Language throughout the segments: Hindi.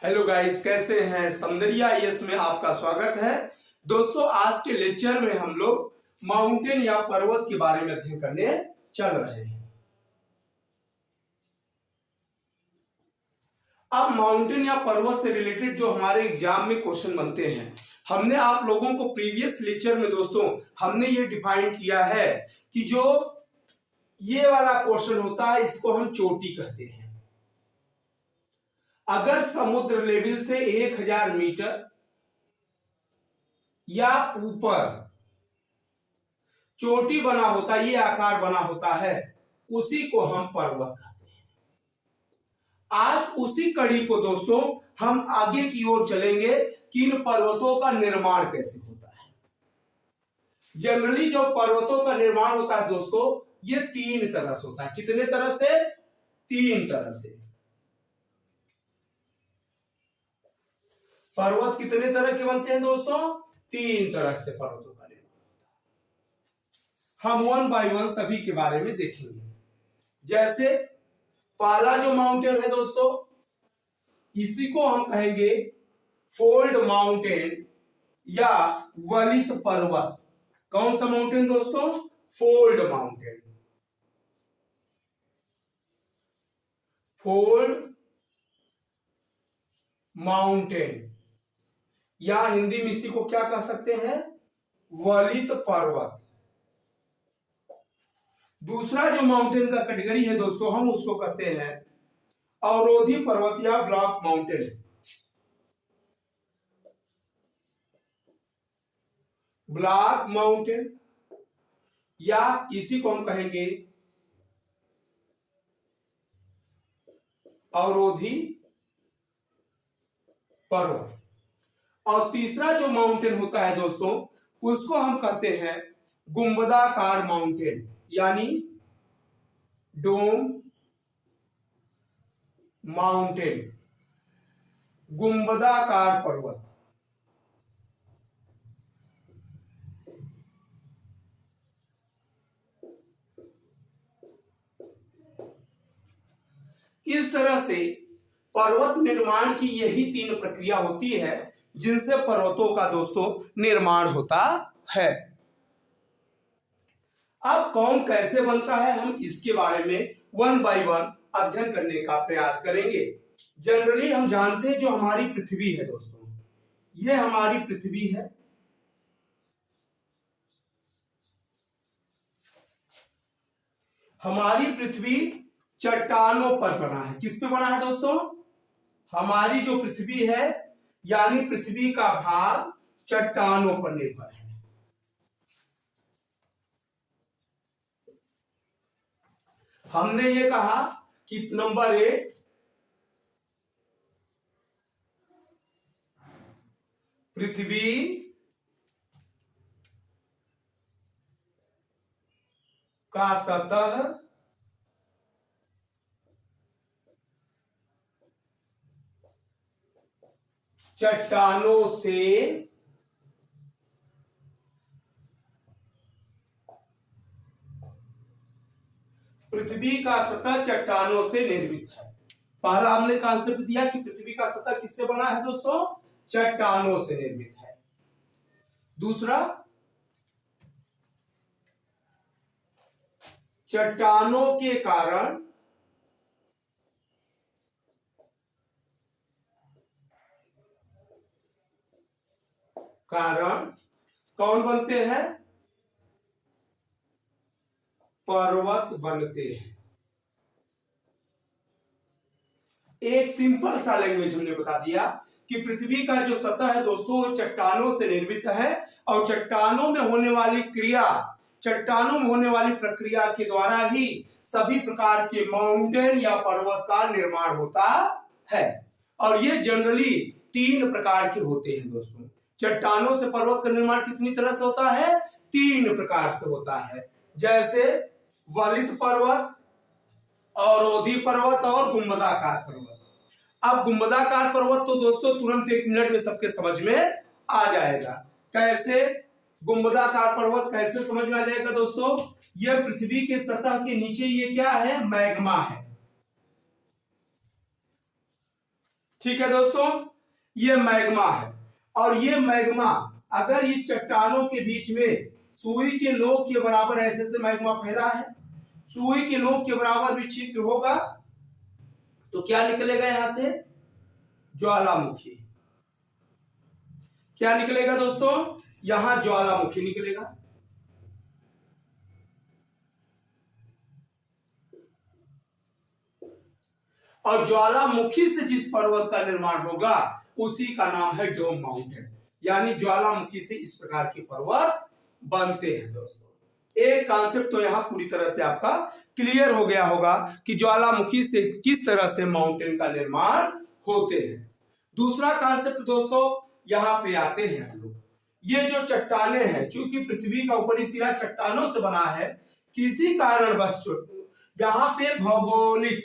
हेलो गाइस, कैसे हैं। सौंदर्या आईएएस में आपका स्वागत है। दोस्तों, आज के लेक्चर में हम लोग माउंटेन या पर्वत के बारे में अध्ययन करने चल रहे हैं। अब माउंटेन या पर्वत से रिलेटेड जो हमारे एग्जाम में क्वेश्चन बनते हैं, हमने आप लोगों को प्रीवियस लेक्चर में दोस्तों हमने ये डिफाइन किया है कि जो ये वाला पोर्शन होता है इसको हम चोटी कहते हैं। अगर समुद्र लेवल से 1000 मीटर या ऊपर चोटी बना होता, ये आकार बना होता है, उसी को हम पर्वत कहते हैं। आज उसी कड़ी को दोस्तों हम आगे की ओर चलेंगे कि इन पर्वतों का निर्माण कैसे होता है। जनरली जो पर्वतों का निर्माण होता है दोस्तों, ये 3 तरह से होता है। कितने तरह से? 3 तरह से। पर्वत कितने तरह के बनते हैं दोस्तों? 3 तरह से पर्वतों का निर्माण होता है। हम 1 बाय 1 सभी के बारे में देखेंगे। जैसे पहला जो माउंटेन है दोस्तों, इसी को हम कहेंगे फोल्ड माउंटेन या वलित पर्वत। कौन सा माउंटेन दोस्तों? Fold mountain. फोल्ड माउंटेन या हिंदी में इसी को क्या कह सकते हैं? वलित पर्वत। दूसरा जो माउंटेन का कैटेगरी है दोस्तों, हम उसको कहते हैं अवरोधी पर्वत या ब्लॉक माउंटेन। ब्लॉक माउंटेन या इसी को हम कहेंगे अवरोधी पर्वत। और तीसरा जो माउंटेन होता है दोस्तों, उसको हम कहते हैं गुंबदाकार माउंटेन यानी डोम माउंटेन, गुंबदाकार पर्वत। इस तरह से पर्वत निर्माण की यही 3 प्रक्रिया होती है जिनसे पर्वतों का दोस्तों निर्माण होता है। अब कौन कैसे बनता है, हम इसके बारे में 1 बाय 1 अध्ययन करने का प्रयास करेंगे। जनरली हम जानते हैं जो हमारी पृथ्वी है दोस्तों, ये हमारी पृथ्वी है। हमारी पृथ्वी चट्टानों पर बना है। किस पे बना है दोस्तों? हमारी जो पृथ्वी है यानी पृथ्वी का भाग चट्टानों पर निर्भर है। हमने ये कहा कि नंबर 1 पृथ्वी का सतह चट्टानों से पृथ्वी का सतह चट्टानों से निर्मित है। पहला हमने कॉन्सेप्ट दिया कि पृथ्वी का सतह किससे बना है दोस्तों? चट्टानों से निर्मित है। दूसरा, चट्टानों के कारण कौन बनते हैं? पर्वत बनते हैं। एक सिंपल सा लैंग्वेज हमने बता दिया कि पृथ्वी का जो सतह है दोस्तों वो चट्टानों से निर्मित है और चट्टानों में होने वाली क्रिया, चट्टानों में होने वाली प्रक्रिया के द्वारा ही सभी प्रकार के माउंटेन या पर्वत का निर्माण होता है। और ये जनरली 3 प्रकार के होते हैं दोस्तों। चट्टानों से पर्वत का निर्माण कितनी तरह से होता है? 3 प्रकार से होता है। जैसे वलित पर्वत, अवरोधी पर्वत और गुंबदाकार पर्वत। अब गुंबदाकार पर्वत तो दोस्तों तुरंत 1 मिनट में सबके समझ में आ जाएगा। कैसे गुंबदाकार पर्वत कैसे समझ में आ जाएगा दोस्तों? यह पृथ्वी के सतह के नीचे ये क्या है? मैग्मा है। ठीक है दोस्तों, ये मैग्मा है। और ये मैग्मा अगर ये चट्टानों के बीच में सुई के नोक के बराबर ऐसे से मैग्मा फैला है, सुई के नोक के बराबर भी छिद्र होगा, तो क्या निकलेगा यहां से? ज्वालामुखी। क्या निकलेगा दोस्तों? यहां ज्वालामुखी निकलेगा। और ज्वालामुखी से जिस पर्वत का निर्माण होगा उसी का नाम है डोम माउंटेन। यानी ज्वालामुखी से इस प्रकार के पर्वत बनते हैं दोस्तों। एक कॉन्सेप्ट तो यहां पूरी तरह से आपका क्लियर हो गया होगा कि ज्वालामुखी से किस तरह से माउंटेन का निर्माण होते हैं। दूसरा कॉन्सेप्ट दोस्तों यहां पे आते हैं हम लोग। ये जो चट्टाने हैं, चूंकि पृथ्वी का ऊपरी सिरा चट्टानों से बना है, किसी कारणवश यहां पे भौगोलिक,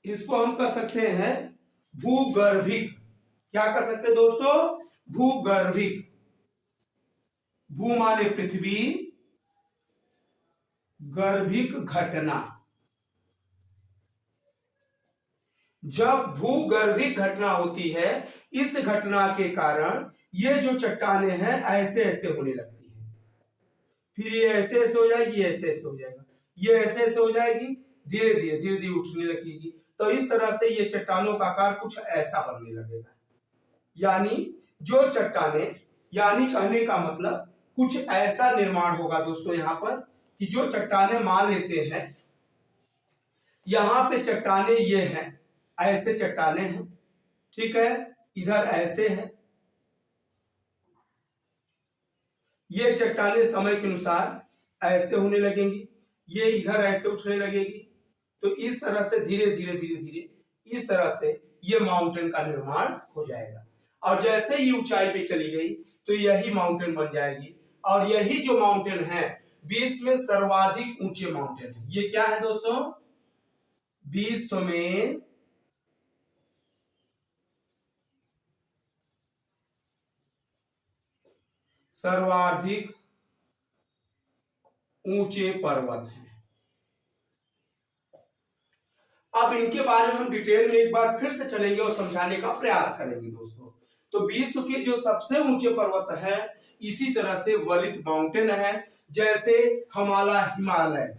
इसको हम कह सकते हैं भूगर्भिक। क्या कह सकते हैं दोस्तों? भूगर्भिक। भू माने पृथ्वी, गर्भिक घटना। जब भूगर्भिक घटना होती है, इस घटना के कारण ये जो चट्टाने हैं ऐसे ऐसे होने लगती है। फिर ये ऐसे ऐसे हो जाएगी, ऐसे ऐसे हो जाएगा, ये ऐसे ऐसे हो जाएगी, धीरे धीरे उठने लगेगी। तो इस तरह से ये चट्टानों का आकार कुछ ऐसा बनने लगेगा। यानी जो चट्टाने, यानी कहने का मतलब कुछ ऐसा निर्माण होगा दोस्तों यहां पर कि जो चट्टाने मान लेते हैं, यहां पे चट्टाने ये हैं, ऐसे चट्टाने हैं, ठीक है, इधर ऐसे है, ये चट्टाने समय के अनुसार ऐसे होने लगेंगी, ये इधर ऐसे उठने लगेगी। तो इस तरह से धीरे धीरे इस तरह से ये माउंटेन का निर्माण हो जाएगा। और जैसे ही ऊंचाई पे चली गई तो यही माउंटेन बन जाएगी। और यही जो माउंटेन है विश्व में सर्वाधिक ऊंचे माउंटेन है। ये क्या है दोस्तों? विश्व में सर्वाधिक ऊंचे पर्वत हैं। अब इनके बारे में हम डिटेल में एक बार फिर से चलेंगे और समझाने का प्रयास करेंगे दोस्तों। तो विश्व के जो सबसे ऊंचे पर्वत है, इसी तरह से वलित माउंटेन है, जैसे हिमालय।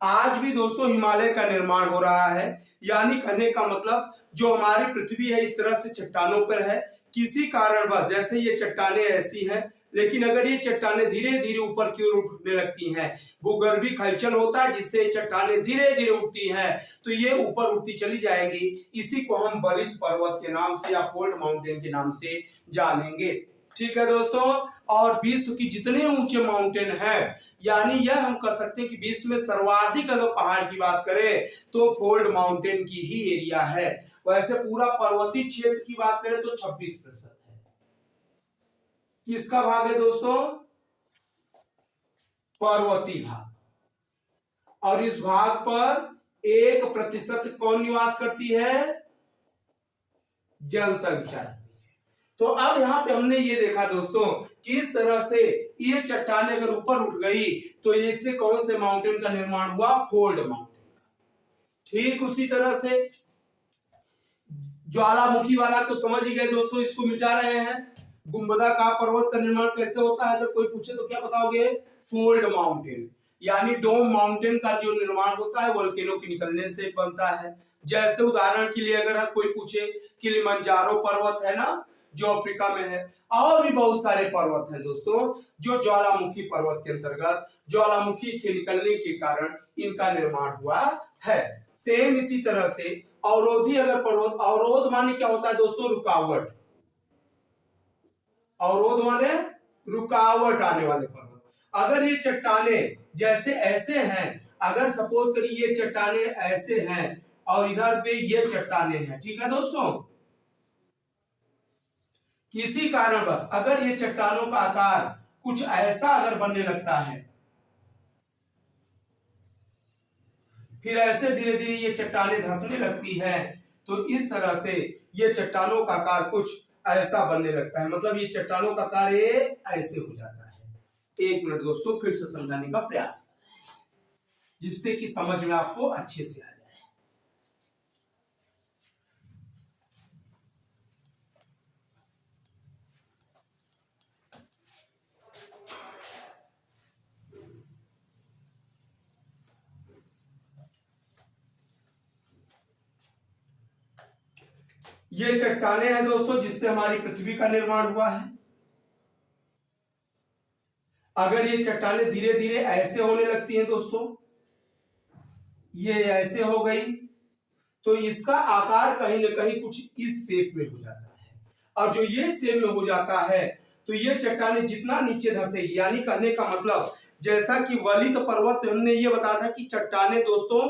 आज भी दोस्तों हिमालय का निर्माण हो रहा है। यानी कहने का मतलब जो हमारी पृथ्वी है इस तरह से चट्टानों पर है, किसी कारणवश जैसे ये चट्टाने ऐसी हैं, लेकिन अगर ये चट्टाने धीरे धीरे ऊपर की ओर उठने लगती हैं, भूगर्भिक हलचल होता है जिससे चट्टाने धीरे धीरे उठती हैं, तो ये ऊपर उठती चली जाएगी। इसी को हम वलित पर्वत के नाम से या फोल्ड माउंटेन के नाम से जानेंगे। ठीक है दोस्तों। और विश्व की जितने ऊंचे माउंटेन हैं, यानी यह हम कह सकते हैं कि विश्व में सर्वाधिक अगर पहाड़ की बात करें तो फोल्ड माउंटेन की ही एरिया है। वैसे पूरा पर्वतीय क्षेत्र की बात करें तो 26% है। किसका भाग है दोस्तों? पर्वतीय भाग। और इस भाग पर 1% कौन निवास करती है? जनसंख्या। तो अब यहां पे हमने ये देखा दोस्तों कि इस तरह से ये चट्टाने अगर ऊपर उठ गई तो इससे कौन से माउंटेन का निर्माण हुआ? Fold mountain. ठीक उसी तरह से ज्वालामुखी वाला तो समझ ही गए दोस्तों, इसको मिटा रहे हैं। गुंबदाकार पर्वत का निर्माण कैसे होता है, अगर कोई पूछे तो क्या बताओगे? Fold mountain. यानी डोम माउंटेन का जो निर्माण होता है वोल्केनो के निकलने से बनता है। जैसे उदाहरण के लिए अगर कोई पूछे किलिमंजारो पर्वत है ना, जो अफ्रीका में है, और भी बहुत सारे पर्वत हैं दोस्तों जो ज्वालामुखी पर्वत के अंतर्गत ज्वालामुखी के निकलने के कारण इनका निर्माण हुआ है। सेम इसी तरह से अवरोधी अगर पर्वत, अवरोध माने क्या होता है दोस्तों? रुकावट। अवरोध माने रुकावट आने वाले पर्वत। अगर ये चट्टाने जैसे ऐसे हैं, अगर सपोज करिए ये चट्टाने ऐसे हैं और इधर पे ये चट्टाने हैं, ठीक है दोस्तों, किसी कारणवश अगर ये चट्टानों का आकार कुछ ऐसा अगर बनने लगता है, फिर ऐसे धीरे धीरे ये चट्टाने धंसने लगती है, तो इस तरह से ये चट्टानों का आकार कुछ ऐसा बनने लगता है। मतलब ये चट्टानों का आकार ऐसे हो जाता है। एक मिनट दोस्तों फिर से समझाने का प्रयास। जिससे कि समझ में आपको अच्छे से आ जाए। ये चट्टाने हैं दोस्तों जिससे हमारी पृथ्वी का निर्माण हुआ है। अगर ये चट्टाने धीरे धीरे ऐसे होने लगती हैं दोस्तों, ये ऐसे हो गई, तो इसका आकार कहीं ना कहीं कुछ इस शेप में हो जाता है। और जो ये शेप में हो जाता है तो ये चट्टाने जितना नीचे धंसेगी, यानी कहने का मतलब जैसा कि वलित पर्वत में हमने ये बताया था कि चट्टाने दोस्तों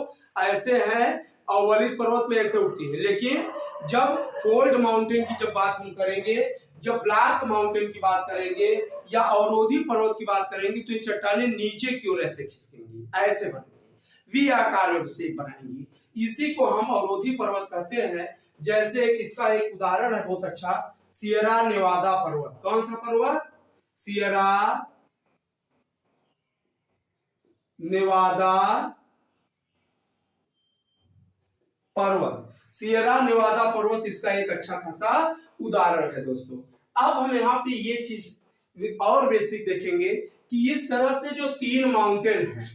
ऐसे हैं और वलित पर्वत में ऐसे उठती है, लेकिन जब फोल्ड माउंटेन की जब बात हम करेंगे, जब ब्लैक माउंटेन की बात करेंगे या अवरोधी पर्वत की बात करेंगे, तो ये चट्टाने नीचे की ओर ऐसे खिसकेंगी, ऐसे बनेंगी, वी आकार में शेप बनाएंगी। इसी को हम अवरोधी पर्वत कहते हैं। जैसे इसका एक उदाहरण है बहुत अच्छा, सियरा नेवादा पर्वत। कौन सा पर्वत? सियरा नेवादा पर्वत। सियरा नेवादा पर्वत इसका एक अच्छा खासा उदाहरण है दोस्तों। अब हम यहाँ पे ये चीज और बेसिक देखेंगे कि इस तरह से जो 3 माउंटेन है,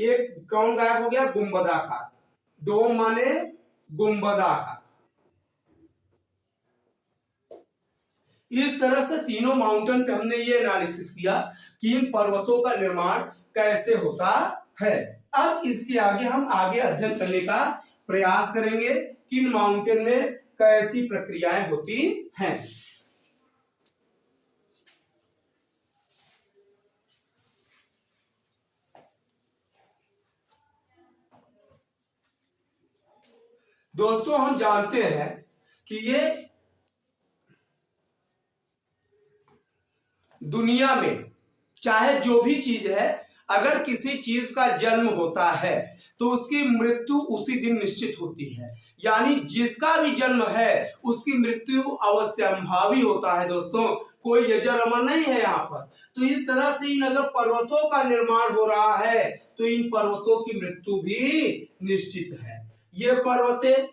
एक कौन गायब हो गया? गुंबदाकार। डोम माने गुंबदाकार। इस तरह से तीनों माउंटेन पे हमने ये एनालिसिस किया कि इन पर्वतों का निर्माण कैसे होता है। अब इसके आगे हम आगे अध्ययन करने का प्रयास करेंगे कि इन माउंटेन में कैसी प्रक्रियाएं होती हैं। दोस्तों हम जानते हैं कि ये दुनिया में चाहे जो भी चीज है, अगर किसी चीज का जन्म होता है तो उसकी मृत्यु उसी दिन निश्चित होती है। यानी जिसका भी जन्म है उसकी मृत्यु अवश्यंभावी होता है दोस्तों, कोई यजर अमर नहीं है यहाँ पर। तो इस तरह से इन अगर पर्वतों का निर्माण हो रहा है तो इन पर्वतों की मृत्यु भी निश्चित है। ये पर्वतें,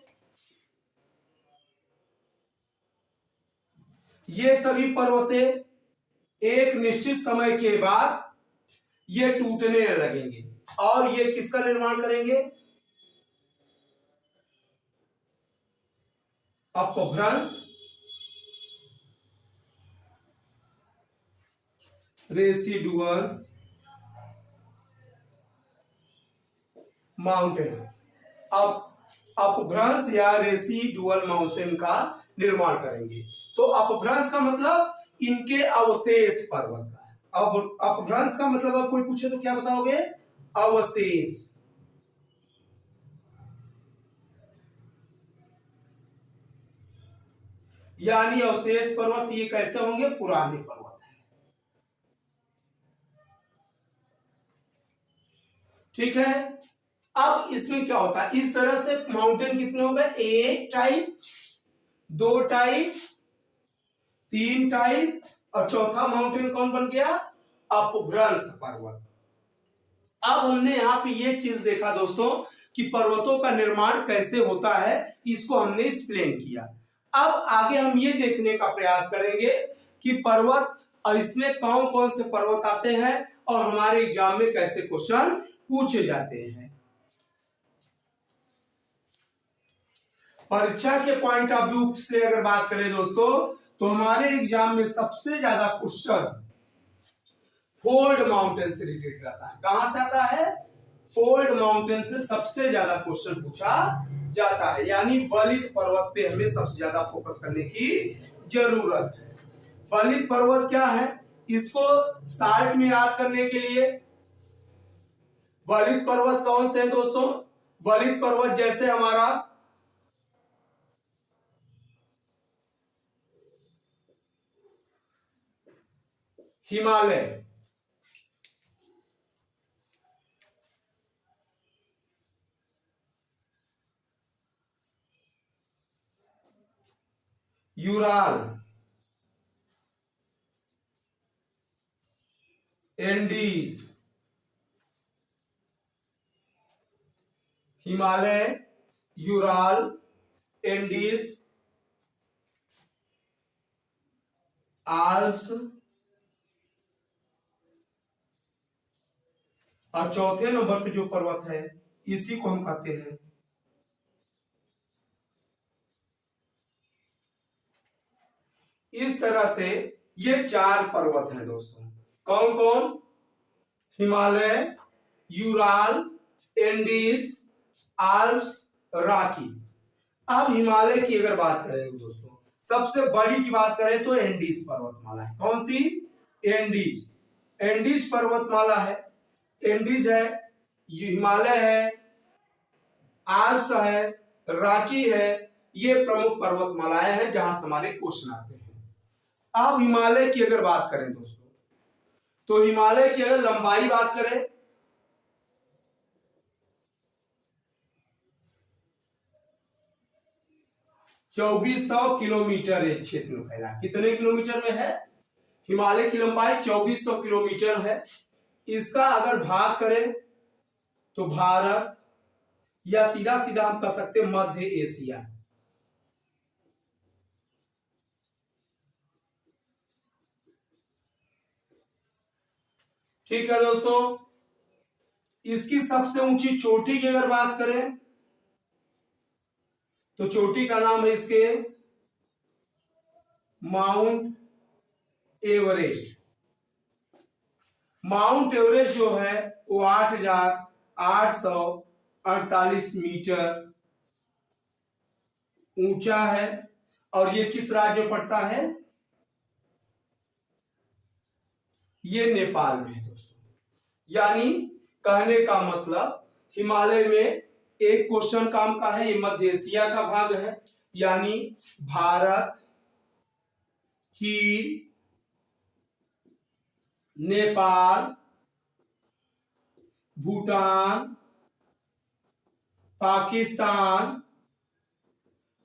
ये सभी पर्वतें एक निश्चित समय के बाद ये टूटने लगेंगे और ये किसका निर्माण करेंगे? अपभ्रंश रेसिडुअल माउंटेन। अब अपभ्रंश या रेसिडुअल माउंटेन का निर्माण करेंगे। तो अपभ्रंश का मतलब इनके अवशेष पर्वत का है। अब अपभ्रंश का मतलब अगर कोई पूछे तो क्या बताओगे? अवशेष। यानी अवशेष पर्वत ये कैसे होंगे? पुराने पर्वत है। ठीक है। अब इसमें क्या होता है? इस तरह से माउंटेन कितने हो गए? 1 टाइप, 2 टाइप, 3 टाइप और चौथा माउंटेन कौन बन गया? अपभ्रंश पर्वत। अब हमने यहाँ पे ये चीज देखा दोस्तों कि पर्वतों का निर्माण कैसे होता है, इसको हमने एक्सप्लेन किया। अब आगे हम ये देखने का प्रयास करेंगे कि पर्वत और इसमें कौन कौन से पर्वत आते हैं और हमारे एग्जाम में कैसे क्वेश्चन पूछे जाते हैं। परीक्षा के पॉइंट ऑफ व्यू से अगर बात करें दोस्तों तो हमारे एग्जाम में सबसे ज्यादा क्वेश्चन फोल्ड माउंटेन से रिलेटेड आता है। कहां से आता है? फोल्ड माउंटेन से सबसे ज्यादा क्वेश्चन पूछा जाता है। यानी वलित पर्वत पे हमें सबसे ज्यादा फोकस करने की जरूरत है। वलित पर्वत क्या है? इसको शार्ट में याद करने के लिए वलित पर्वत कौन से हैं दोस्तों? वलित पर्वत जैसे हमारा Himalaya, Ural, Andes, Himalaya, Ural, Andes, Alps और चौथे नंबर पे जो पर्वत है इसी को हम कहते हैं इस तरह से ये 4 पर्वत हैं दोस्तों। कौन कौन? Himalaya, Ural, Andes, Alps, Rocky. अब हिमालय की अगर बात करें दोस्तों, सबसे बड़ी की बात करें तो एंडीज पर्वतमाला है। कौन सी? एंडीज। एंडीज पर्वतमाला है, एंडीज है, हिमालय है, आल्प्स है, रॉकी है। ये प्रमुख पर्वतमालाएं हैं जहां से हमारे क्वेश्चन आते हैं। अब हिमालय की अगर बात करें दोस्तों, तो हिमालय की अगर लंबाई बात करें 2400 किलोमीटर है क्षेत्र में फैला। कितने किलोमीटर में है? हिमालय की लंबाई 2400 किलोमीटर है। इसका अगर भाग करें तो भारत, या सीधा सीधा हम कह सकते हैं मध्य एशिया। ठीक है दोस्तों, इसकी सबसे ऊंची चोटी की अगर बात करें तो चोटी का नाम है इसके माउंट एवरेस्ट। माउंट एवरेस्ट जो है वो 8,848 मीटर ऊंचा है और ये किस राज्य में पड़ता है? ये नेपाल में है दोस्तों। यानी कहने का मतलब हिमालय में एक क्वेश्चन काम का है, ये मध्य एशिया का भाग है। यानी भारत, चीन, नेपाल, भूटान, पाकिस्तान,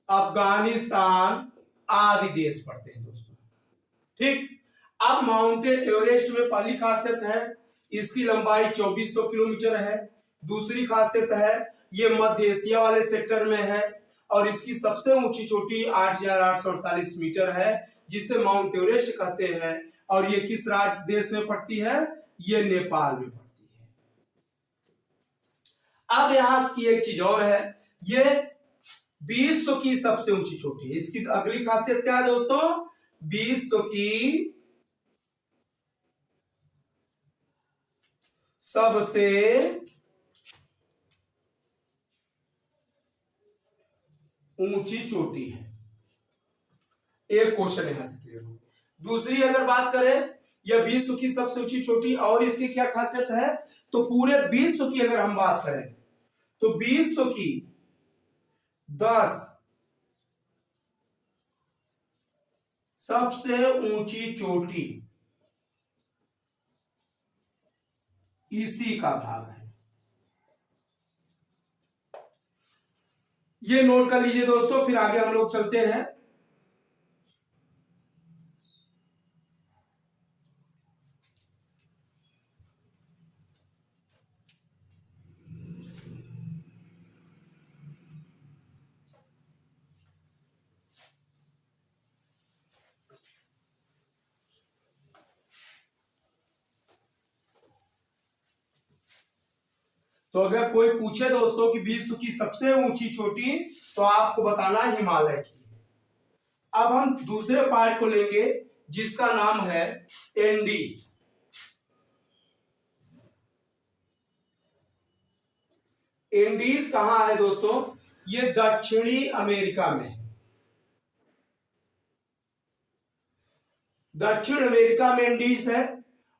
अफगानिस्तान आदि देश पड़ते हैं दोस्तों। ठीक। अब माउंटेन एवरेस्ट में पहली खासियत है इसकी लंबाई 2400 किलोमीटर है। दूसरी खासियत है ये मध्य एशिया वाले सेक्टर में है और इसकी सबसे ऊंची चोटी 8,848 मीटर है, जिसे माउंट एवरेस्ट कहते हैं। और ये किस राज्य देश में पड़ती है? ये नेपाल में पड़ती है। अब यहां की एक चीज और है, ये विश्व की सबसे ऊंची चोटी है। इसकी अगली खासियत क्या है दोस्तों? विश्व की सबसे ऊंची चोटी है। एक क्वेश्चन यहां से क्लियर हो। दूसरी अगर बात करें यह विश्व की सबसे ऊंची चोटी और इसकी क्या खासियत है, तो पूरे विश्व की अगर हम बात करें तो विश्व की 10 सबसे ऊंची चोटी इसी का भाग है। ये नोट कर लीजिए दोस्तों, फिर आगे हम लोग चलते हैं। तो अगर कोई पूछे दोस्तों कि विश्व की सबसे ऊंची चोटी, तो आपको बताना है हिमालय की। अब हम दूसरे पार्ट को लेंगे जिसका नाम है एंडीज। एंडीज कहां है दोस्तों? ये दक्षिणी अमेरिका में है। दक्षिण अमेरिका में एंडीज है।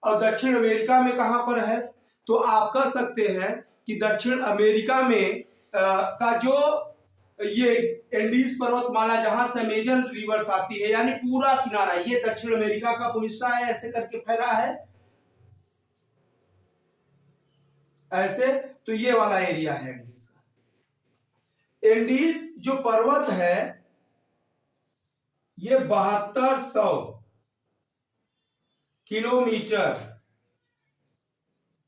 और दक्षिण अमेरिका में कहां पर है? तो आप कह सकते हैं कि दक्षिण अमेरिका में का जो ये एंडीज पर्वतमाला जहां से अमेजन रिवर्स आती है, यानी पूरा किनारा ये दक्षिण अमेरिका का कोई हिस्सा है, ऐसे करके फैला है ऐसे। तो ये वाला एरिया है एंडीज का। एंडीज जो पर्वत है ये 7200 किलोमीटर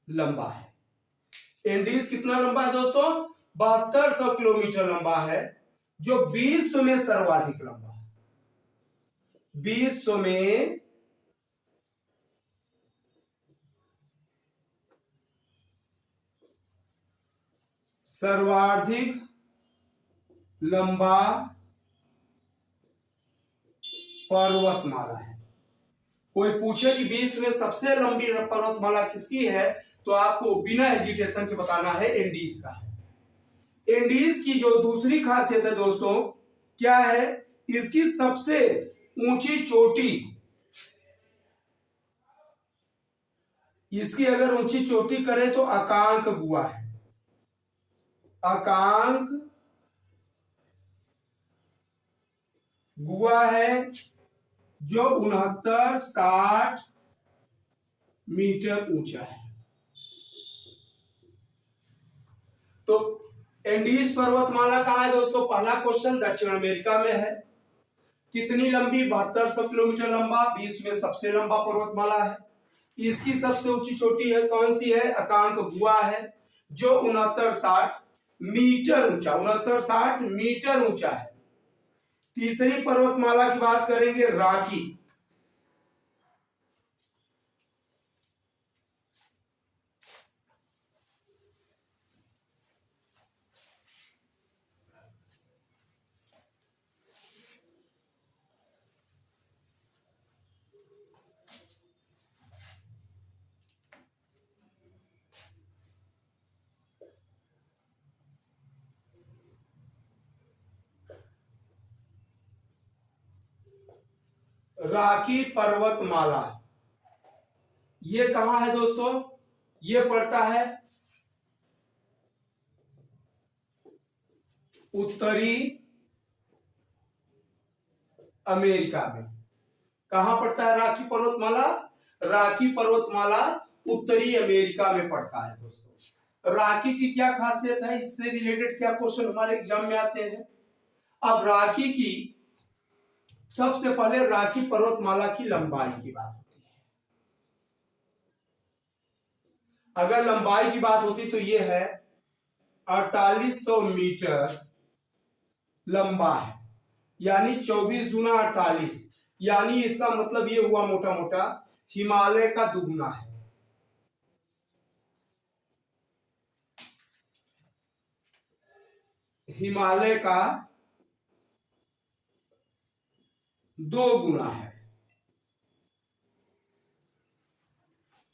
लंबा है। एंडीज कितना लंबा है दोस्तों? 7200 किलोमीटर लंबा है, जो विश्व में सर्वाधिक लंबा है। विश्व में सर्वाधिक लंबा पर्वतमाला है। कोई पूछे कि विश्व में सबसे लंबी पर्वतमाला किसकी है, तो आपको बिना हेजिटेशन के बताना है एंडीज का है। एंडीज की जो दूसरी खासियत है दोस्तों, क्या है, इसकी सबसे ऊंची चोटी, इसकी अगर ऊंची चोटी करें तो अकांक गुआ है। अकांक गुआ है, जो 69-60 मीटर ऊंचा है। तो एंडीज पर्वतमाला कहां है दोस्तों? पहला क्वेश्चन दक्षिण अमेरिका में है। कितनी लंबी? 7200 किलोमीटर लंबा, विश्व में सबसे लंबा पर्वतमाला है। इसकी सबसे ऊंची चोटी है, कौन सी है? अकांक गुआ है, जो 69-60 मीटर ऊंचा, 69-60 मीटर ऊंचा है। तीसरी पर्वतमाला की बात करेंगे, राकी। राकी पर्वतमाला ये कहां है दोस्तों? ये पड़ता है उत्तरी अमेरिका में। कहां पड़ता है राकी पर्वतमाला? राकी पर्वतमाला उत्तरी अमेरिका में पड़ता है दोस्तों। राकी की क्या खासियत है, इससे रिलेटेड क्या क्वेश्चन हमारे एग्जाम में आते हैं? अब राकी की सबसे पहले राकी पर्वतमाला की लंबाई की बात होती है। अगर लंबाई की बात होती तो ये है 4800 मीटर लंबा है, यानी 24 दूना 48, यानी इसका मतलब ये हुआ मोटा मोटा हिमालय का दुगुना है। हिमालय का 2 गुना है।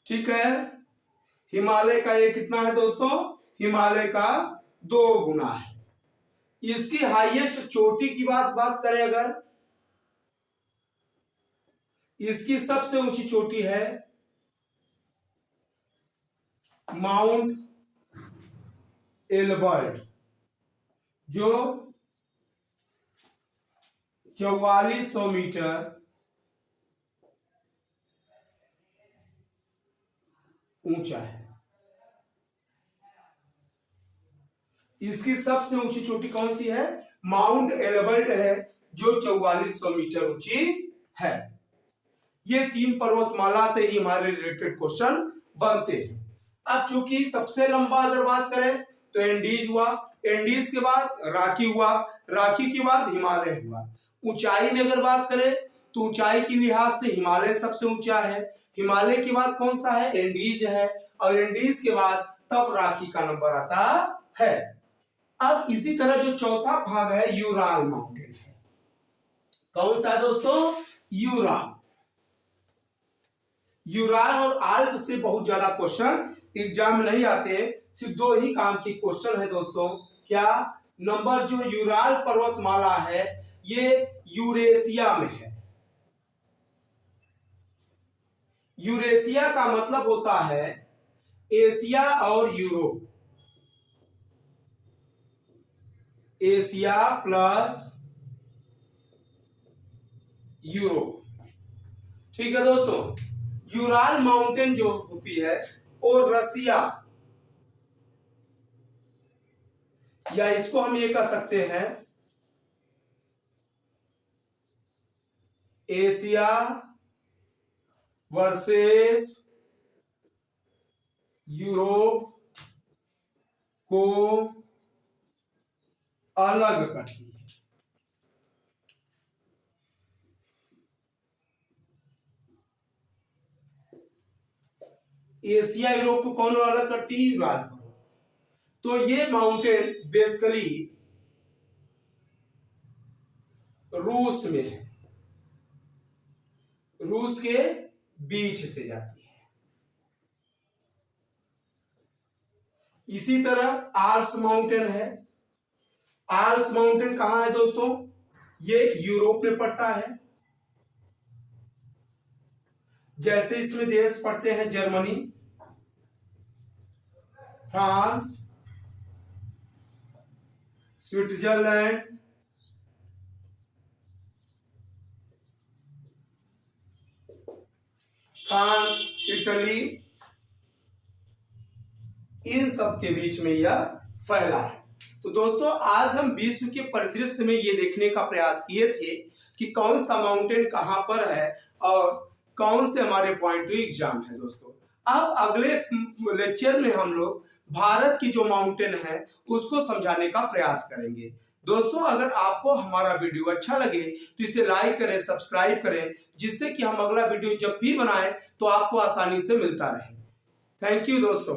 ठीक है, हिमालय का ये कितना है दोस्तों? हिमालय का 2 गुना है। इसकी हाईएस्ट चोटी की बात करें अगर, इसकी सबसे ऊंची चोटी है माउंट एल्बर्ट, जो 4400 मीटर ऊंचा है। इसकी सबसे ऊंची चोटी कौन सी है? माउंट एल्बर्ट है, जो 4400 मीटर ऊंची है। ये 3 पर्वतमाला से ही हमारे रिलेटेड क्वेश्चन बनते हैं। अब चूंकि सबसे लंबा अगर बात करें तो एंडीज हुआ, एंडीज के बाद राकी हुआ, राकी के बाद हिमालय हुआ। ऊंचाई में अगर बात करें तो ऊंचाई की लिहाज से हिमालय सबसे ऊंचा है, हिमालय के बाद कौन सा है? एंडीज है, और एंडीज के बाद तब राकी का नंबर आता है। अब इसी तरह जो चौथा भाग है यूराल माउंटेन है। कौन सा दोस्तों? यूराल। यूराल और आल्प से बहुत ज्यादा क्वेश्चन एग्जाम में नहीं आते, सिर्फ 2 ही काम की क्वेश्चन है दोस्तों। क्या? नंबर जो यूराल पर्वतमाला है ये यूरेशिया में है। यूरेशिया का मतलब होता है एशिया और यूरोप, एशिया प्लस यूरोप। ठीक है दोस्तों, यूराल माउंटेन जो होती है वो रसिया, या इसको हम ये कह सकते हैं एशिया वर्सेस यूरोप को अलग करती है। एशिया यूरोप को कौन अलग करती है? यूराल पर्वत। तो ये माउंटेन बेसिकली रूस में है, रूस के बीच से जाती है। इसी तरह आल्प्स माउंटेन है। आल्प्स माउंटेन कहां है दोस्तों? ये यूरोप में पड़ता है। जैसे इसमें देश पड़ते हैं Germany, France, Switzerland, France, Italy, इन सब के बीच में यह फैला है। तो दोस्तों आज हम विश्व के परिदृश्य में ये देखने का प्रयास किए थे कि कौन सा माउंटेन कहां पर है और कौन से हमारे पॉइंट टू एग्जाम है। दोस्तों अब अगले लेक्चर में हम लोग भारत की जो माउंटेन है उसको समझाने का प्रयास करेंगे। दोस्तों अगर आपको हमारा वीडियो अच्छा लगे तो इसे लाइक करें, सब्सक्राइब करें, जिससे कि हम अगला वीडियो जब भी बनाएं तो आपको आसानी से मिलता रहे। थैंक यू दोस्तों।